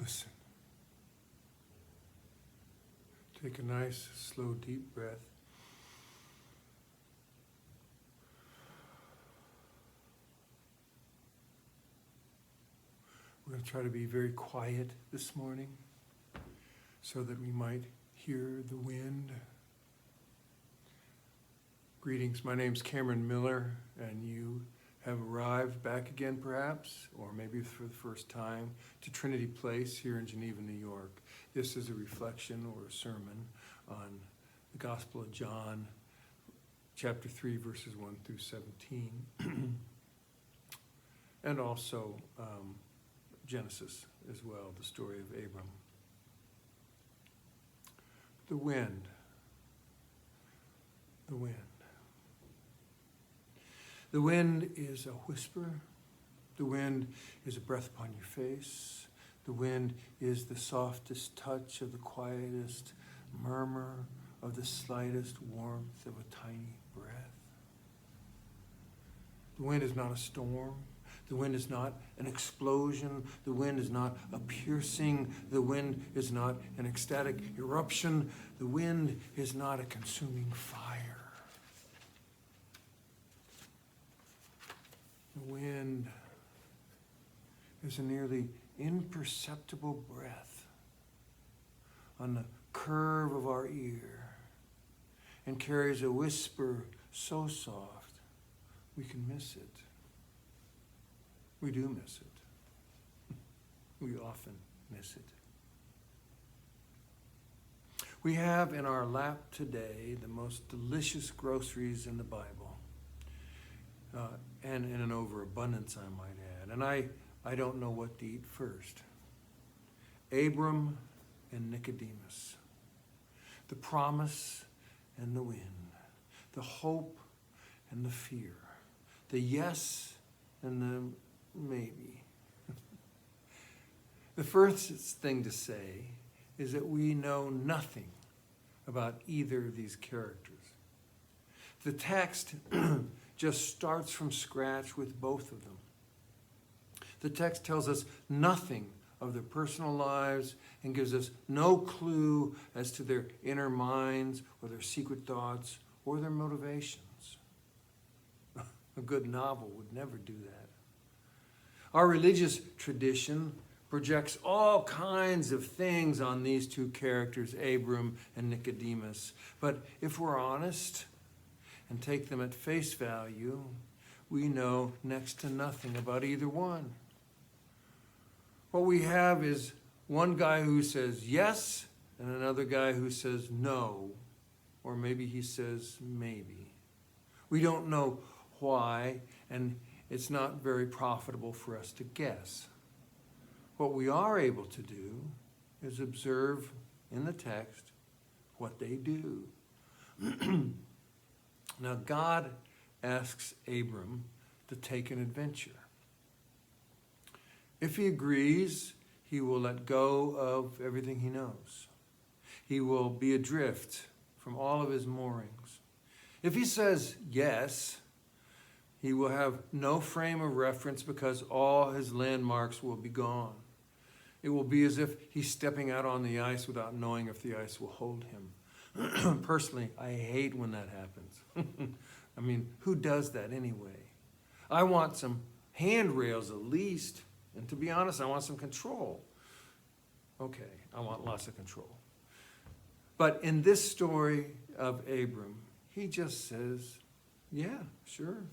Listen. Take a nice, slow, deep breath. We're going to try to be very quiet this morning so that we might hear the wind. Greetings, my name's Cameron Miller, and you have arrived back again perhaps, or maybe for the first time, to Trinity Place here in Geneva, New York. This is a reflection or a sermon on the Gospel of John, chapter 3, verses 1 through 17, and also Genesis as well, the story of Abram. The wind. The wind. The wind is a whisper. The wind is a breath upon your face. The wind is the softest touch of the quietest murmur of the slightest warmth of a tiny breath. The wind is not a storm. The wind is not an explosion. The wind is not a piercing. The wind is not an ecstatic eruption. The wind is not a consuming fire. The wind is a nearly imperceptible breath on the curve of our ear and carries a whisper so soft we can miss it. We do miss it. We often miss it. We have in our lap today the most delicious groceries in the Bible. And in an overabundance, I might add. And I don't know what to eat first. Abram and Nicodemus. The promise and the wind. The hope and the fear. The yes and the maybe. The first thing to say is that we know nothing about either of these characters. The text just starts from scratch with both of them. The text tells us nothing of their personal lives and gives us no clue as to their inner minds or their secret thoughts or their motivations. A good novel would never do that. Our religious tradition projects all kinds of things on these two characters, Abram and Nicodemus. But if we're honest and take them at face value, we know next to nothing about either one. What we have is one guy who says yes and another guy who says no, or maybe he says maybe. We don't know why, and it's not very profitable for us to guess. What we are able to do is observe in the text what they do. Now, God asks Abram to take an adventure. If he agrees, he will let go of everything he knows. He will be adrift from all of his moorings. If he says yes, he will have no frame of reference because all his landmarks will be gone. It will be as if he's stepping out on the ice without knowing if the ice will hold him. Personally, I hate when that happens. I mean, who does that anyway? I want some handrails at least. And to be honest, I want some control. Okay, I want lots of control. But in this story of Abram, he just says, yeah, sure.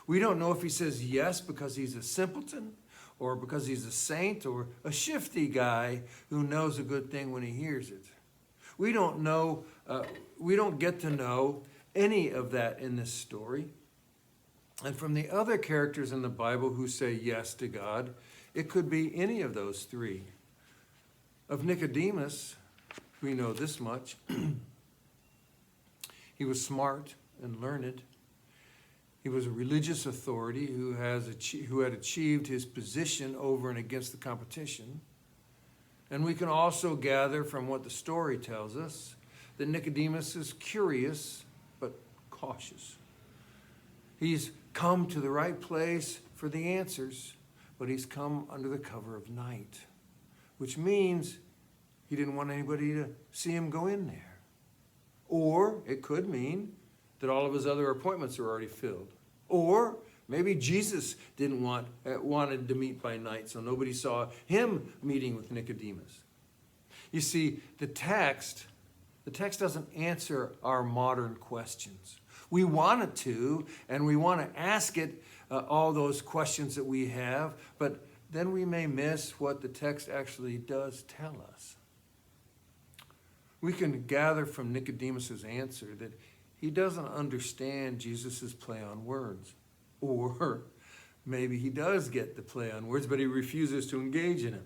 We don't know if he says yes because he's a simpleton or because he's a saint or a shifty guy who knows a good thing when he hears it. We don't know, we don't get to know any of that in this story. And from the other characters in the Bible who say yes to God, it could be any of those three. Of Nicodemus, we know this much. He was smart and learned. He was a religious authority who had achieved his position over and against the competition. And we can also gather from what the story tells us that Nicodemus is curious but cautious. He's come to the right place for the answers, but he's come under the cover of night. which means he didn't want anybody to see him go in there. Or it could mean that all of his other appointments are already filled. Or maybe Jesus wanted to meet by night, so nobody saw him meeting with Nicodemus. You see, the text doesn't answer our modern questions. We want it to, and we want to ask it all those questions that we have, but then we may miss what the text actually does tell us. We can gather from Nicodemus' answer that he doesn't understand Jesus' play on words. Or maybe he does get the play on words, but he refuses to engage in it.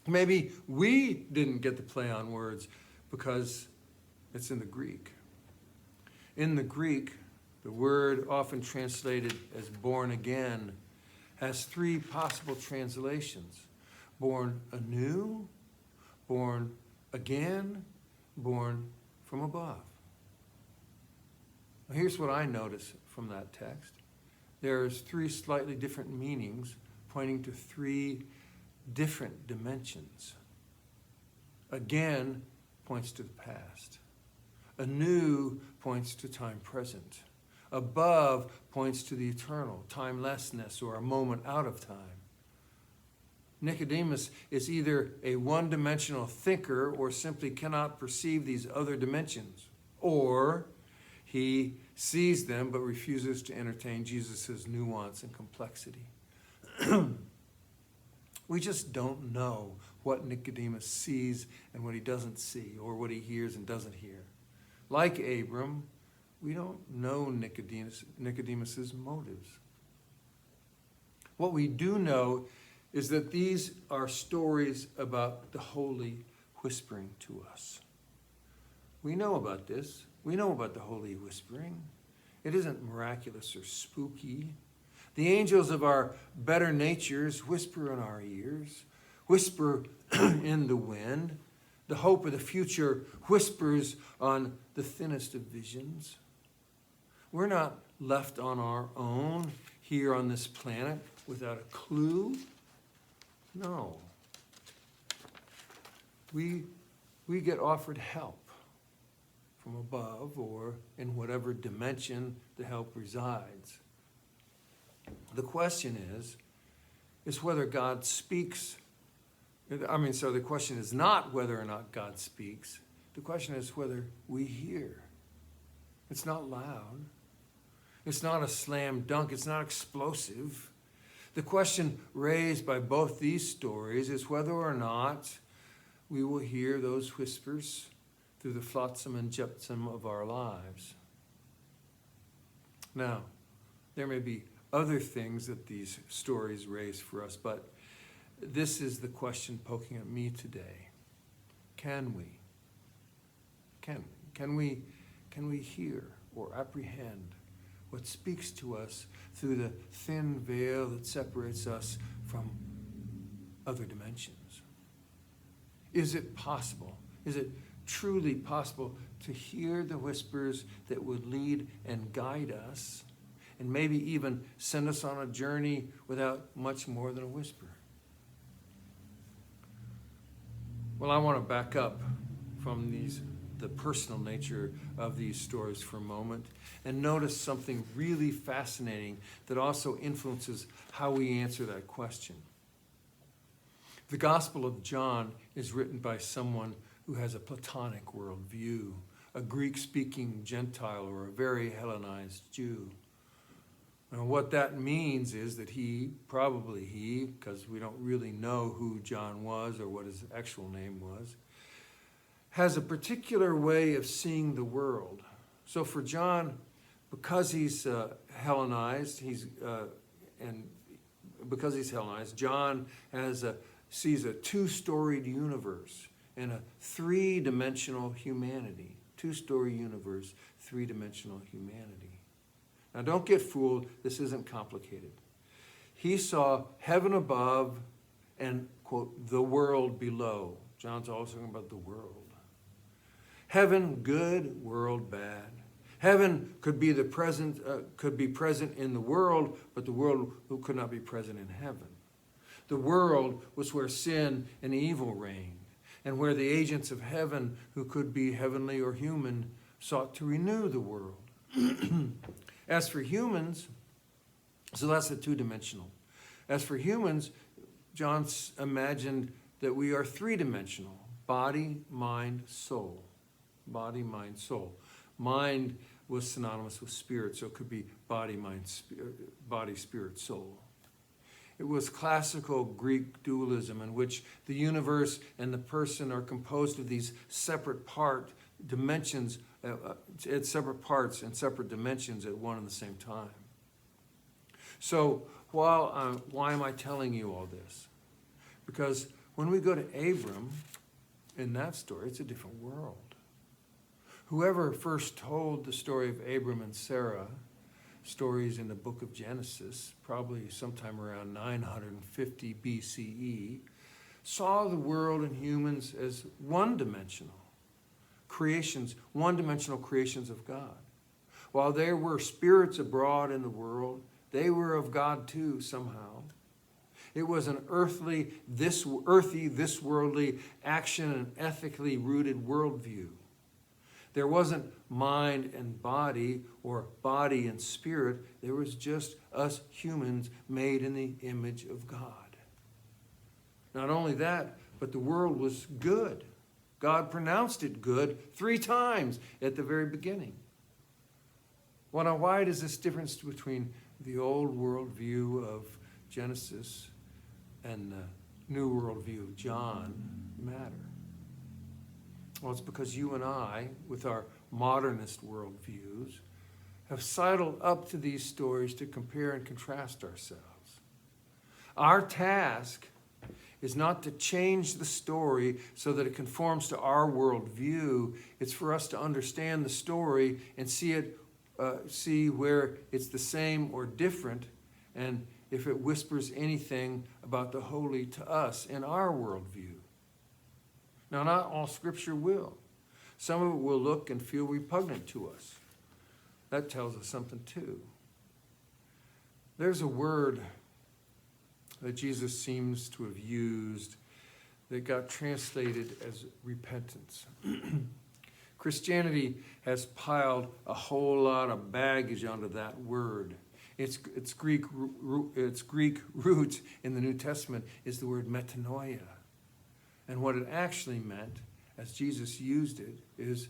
Maybe we didn't get the play on words because it's in the Greek. In the Greek, the word often translated as born again has three possible translations. Born anew, born again, born from above. Now, here's what I notice from that text. There's three slightly different meanings pointing to three different dimensions. Again points to the past. Anew points to time present. Above points to the eternal, timelessness, or a moment out of time. Nicodemus is either a one-dimensional thinker or simply cannot perceive these other dimensions, or he sees them but refuses to entertain Jesus' nuance and complexity. We just don't know what Nicodemus sees and what he doesn't see, or what he hears and doesn't hear. Like Abram, we don't know Nicodemus's motives. What we do know is that these are stories about the holy whispering to us. We know about this. We know about the holy whispering. It isn't miraculous or spooky. The angels of our better natures whisper in our ears, whisper in the wind. The hope of the future whispers on the thinnest of visions. We're not left on our own here on this planet without a clue. No. We get offered help from above or in whatever dimension the help resides. The question is whether God speaks. So the question is not whether or not God speaks. The question is whether we hear. It's not loud. It's not a slam dunk. It's not explosive. The question raised by both these stories is whether or not we will hear those whispers through the flotsam and jetsam of our lives. Now, there may be other things that these stories raise for us, but this is the question poking at me today. Can we hear or apprehend what speaks to us through the thin veil that separates us from other dimensions? Is it possible? Is it truly possible to hear the whispers that would lead and guide us and maybe even send us on a journey without much more than a whisper? Well, I want to back up from the personal nature of these stories for a moment and notice something really fascinating that also influences how we answer that question. The Gospel of John is written by someone who has a Platonic worldview, a Greek-speaking Gentile or a very Hellenized Jew. And what that means is that he, because we don't really know who John was or what his actual name was, has a particular way of seeing the world. So for John, because he's Hellenized, John sees a two-storied universe and a three-dimensional humanity. Two-story universe, three-dimensional humanity. Now, don't get fooled. This isn't complicated. He saw heaven above and, quote, the world below. John's always talking about the world. Heaven, good. World, bad. Heaven could be present in the world, but the world could not be present in heaven. The world was where sin and evil reigned, and where the agents of heaven, who could be heavenly or human, sought to renew the world. As for humans, so that's the two-dimensional. As for humans, John imagined that we are three-dimensional: body, mind, soul. Body, mind, soul. Mind was synonymous with spirit, so it could be body, mind, body, spirit, soul. It was classical Greek dualism in which the universe and the person are composed of these separate dimensions, at separate parts and separate dimensions at one and the same time. So why am I telling you all this? Because when we go to Abram, in that story, it's a different world. Whoever first told the story of Abram and Sarah, stories in the book of Genesis, probably sometime around 950 BCE, saw the world and humans as one-dimensional creations of God. While there were spirits abroad in the world, they were of God too somehow. It was an earthy, this worldly action and ethically rooted worldview. There wasn't mind and body or body and spirit. There was just us humans made in the image of God. Not only that, but the world was good. God pronounced it good 3 times at the very beginning. Well, now, why does this difference between the old worldview of Genesis and the new worldview of John matter? Well, it's because you and I, with our modernist worldviews, have sidled up to these stories to compare and contrast ourselves. Our task is not to change the story so that it conforms to our worldview. It's for us to understand the story and see where it's the same or different, and if it whispers anything about the holy to us in our worldview. Now, not all Scripture will. Some of it will look and feel repugnant to us. That tells us something too. There's a word that Jesus seems to have used that got translated as repentance. Christianity has piled a whole lot of baggage onto that word. Its Greek root in the New Testament is the word metanoia. And what it actually meant, as Jesus used it, is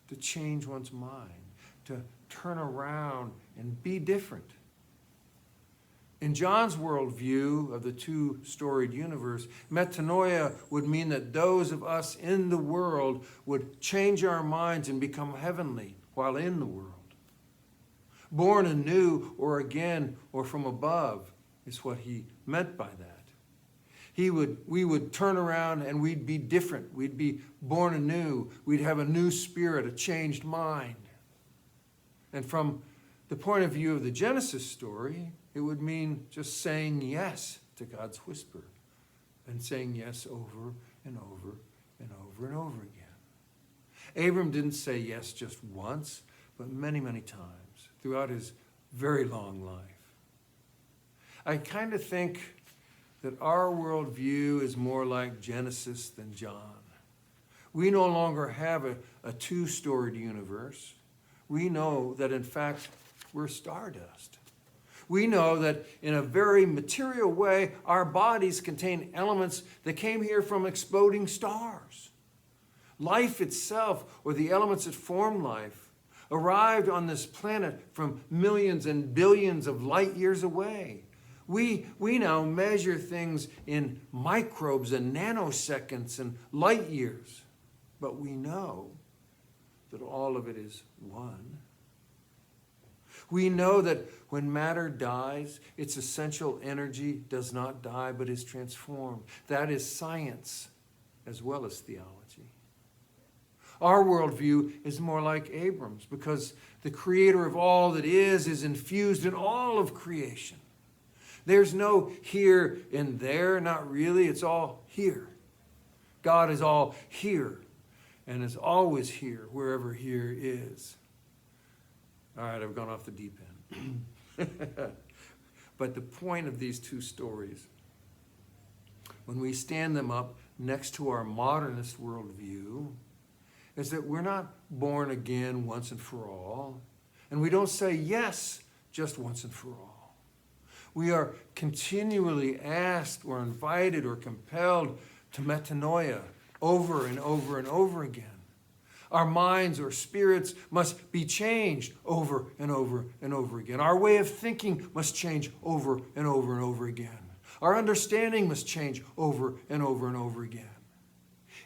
to change one's mind, to turn around and be different. In John's worldview of the two-storied universe, metanoia would mean that those of us in the world would change our minds and become heavenly while in the world. Born anew or again or from above is what he meant by that. We would turn around and we'd be different. We'd be born anew. We'd have a new spirit, a changed mind. And from the point of view of the Genesis story, it would mean just saying yes to God's whisper and saying yes over and over and over and over again. Abram didn't say yes just once, but many, many times throughout his very long life. I kind of think that our worldview is more like Genesis than John. We no longer have a two-storied universe. We know that, in fact, we're stardust. We know that in a very material way, our bodies contain elements that came here from exploding stars. Life itself, or the elements that form life, arrived on this planet from millions and billions of light years away. We now measure things in microbes and nanoseconds and light years, but we know that all of it is one. We know that when matter dies, its essential energy does not die but is transformed. That is science as well as theology. Our worldview is more like Abram's because the creator of all that is infused in all of creation. There's no here and there, not really. It's all here. God is all here and is always here, wherever here is. All right, I've gone off the deep end. But the point of these two stories when we stand them up next to our modernist worldview is that we're not born again once and for all, and we don't say yes just once and for all. We are continually asked or invited or compelled to metanoia over and over and over again. Our minds or spirits must be changed over and over and over again. Our way of thinking must change over and over and over again. Our understanding must change over and over and over again.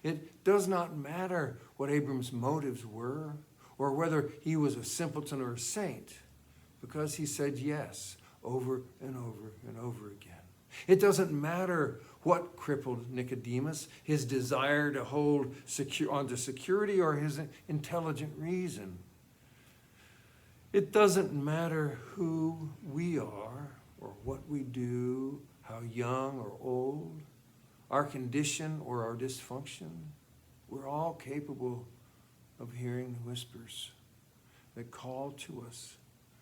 It does not matter what Abram's motives were or whether he was a simpleton or a saint, because he said yes over and over and over again. It doesn't matter what crippled Nicodemus, his desire to hold onto security or his intelligent reason. It doesn't matter who we are or what we do, how young or old, our condition or our dysfunction. We're all capable of hearing the whispers that call to us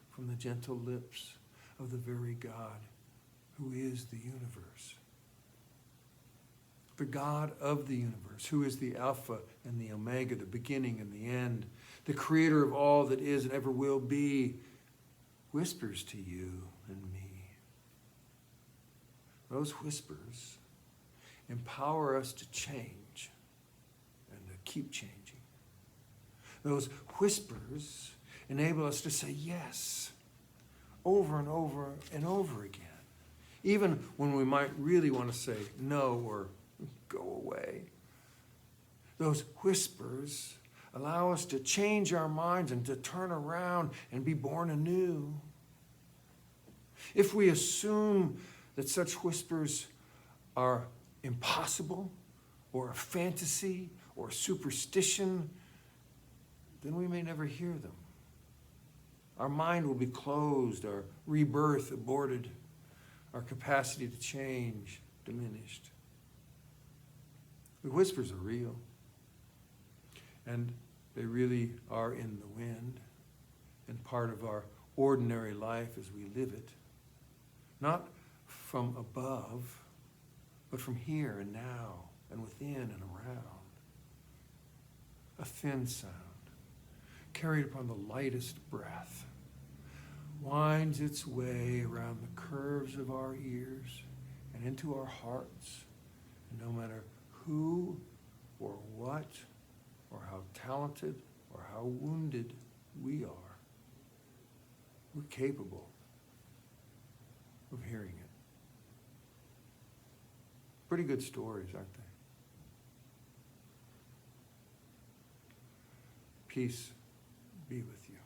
from the gentle lips of the very God who is the universe. The God of the universe, who is the Alpha and the Omega, the beginning and the end, the creator of all that is and ever will be, whispers to you and me. Those whispers empower us to change and to keep changing. Those whispers enable us to say yes over and over and over again, even when we might really want to say no or go away. Those whispers allow us to change our minds and to turn around and be born anew. If we assume that such whispers are impossible or a fantasy or superstition, then we may never hear them. Our mind will be closed, our rebirth aborted, our capacity to change diminished. The whispers are real, and they really are in the wind and part of our ordinary life as we live it, not from above, but from here and now and within and around. A thin sound, carried upon the lightest breath, winds its way around the curves of our ears and into our hearts. And no matter who or what or how talented or how wounded we are, we're capable of hearing it. Pretty good stories, aren't they? Peace be with you.